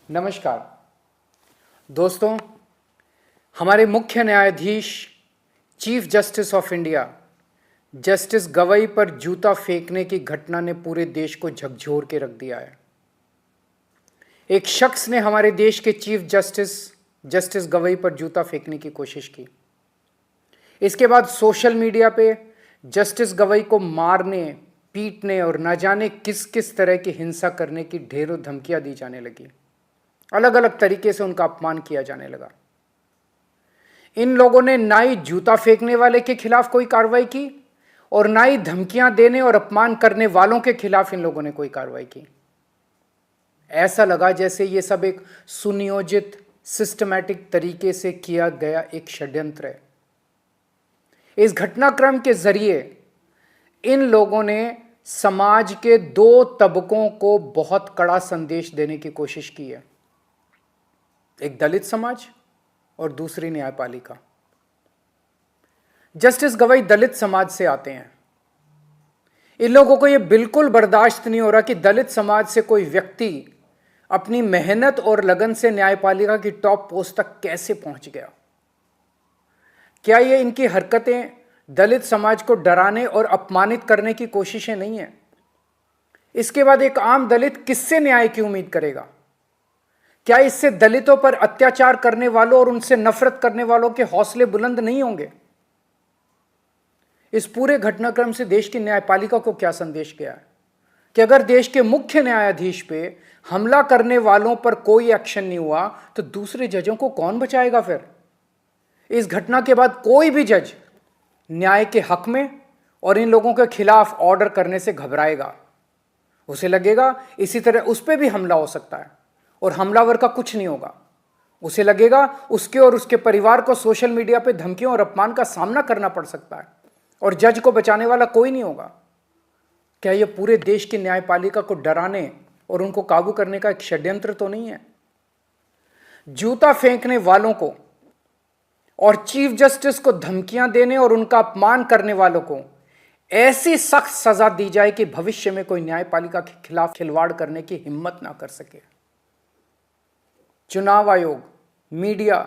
नमस्कार दोस्तों, हमारे मुख्य न्यायाधीश chief justice of India justice Gavai पर जूता फेंकने की घटना ने पूरे देश को झकझोर के रख दिया है। एक शख्स ने हमारे देश के चीफ जस्टिस गवई पर जूता फेंकने की कोशिश की। इसके बाद सोशल मीडिया पे जस्टिस गवई को मारने, पीटने और न जाने किस किस तरह की हिंसा करने की ढेरों धमकियां दी जाने लगी। अलग अलग तरीके से उनका अपमान किया जाने लगा। इन लोगों ने ना ही जूता फेंकने वाले के खिलाफ कोई कार्रवाई की और ना ही धमकियां देने और अपमान करने वालों के खिलाफ इन लोगों ने कोई कार्रवाई की। ऐसा लगा जैसे ये सब एक सुनियोजित, सिस्टमैटिक तरीके से किया गया एक षड्यंत्र है। इस घटनाक्रम के जरिए इन लोगों ने समाज के दो तबकों को बहुत कड़ा संदेश देने की कोशिश की है, एक दलित समाज और दूसरी न्यायपालिका। जस्टिस गवई दलित समाज से आते हैं। इन लोगों को यह बिल्कुल बर्दाश्त नहीं हो रहा कि दलित समाज से कोई व्यक्ति अपनी मेहनत और लगन से न्यायपालिका की टॉप पोस्ट तक कैसे पहुंच गया। क्या ये इनकी हरकतें दलित समाज को डराने और अपमानित करने की कोशिशें नहीं है? इसके बाद एक आम दलित किससे न्याय की उम्मीद करेगा? क्या इससे दलितों पर अत्याचार करने वालों और उनसे नफरत करने वालों के हौसले बुलंद नहीं होंगे? इस पूरे घटनाक्रम से देश की न्यायपालिका को क्या संदेश गया है कि अगर देश के मुख्य न्यायाधीश पे हमला करने वालों पर कोई एक्शन नहीं हुआ तो दूसरे जजों को कौन बचाएगा? फिर इस घटना के बाद कोई भी जज न्याय के हक में और इन लोगों के खिलाफ ऑर्डर करने से घबराएगा। उसे लगेगा इसी तरह उस पर भी हमला हो सकता है और हमलावर का कुछ नहीं होगा। उसे लगेगा उसके और उसके परिवार को सोशल मीडिया पे धमकियों और अपमान का सामना करना पड़ सकता है और जज को बचाने वाला कोई नहीं होगा। क्या यह पूरे देश की न्यायपालिका को डराने और उनको काबू करने का एक षड्यंत्र तो नहीं है? जूता फेंकने वालों को और चीफ जस्टिस को धमकियां देने और उनका अपमान करने वालों को ऐसी सख्त सजा दी जाए कि भविष्य में कोई न्यायपालिका के खिलाफ खिलवाड़ करने की हिम्मत ना कर सके। चुनाव आयोग, मीडिया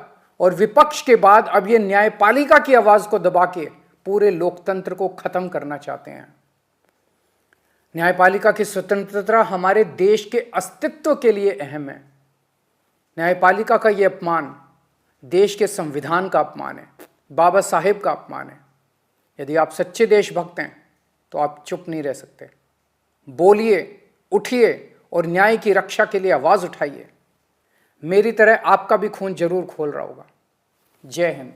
और विपक्ष के बाद अब ये न्यायपालिका की आवाज को दबा के पूरे लोकतंत्र को खत्म करना चाहते हैं। न्यायपालिका की स्वतंत्रता हमारे देश के अस्तित्व के लिए अहम है। न्यायपालिका का यह अपमान देश के संविधान का अपमान है, बाबा साहेब का अपमान है। यदि आप सच्चे देशभक्त हैं तो आप चुप नहीं रह सकते। बोलिए, उठिए और न्याय की रक्षा के लिए आवाज उठाइए। मेरी तरह आपका भी खून जरूर खोल रहा होगा। जय हिंद।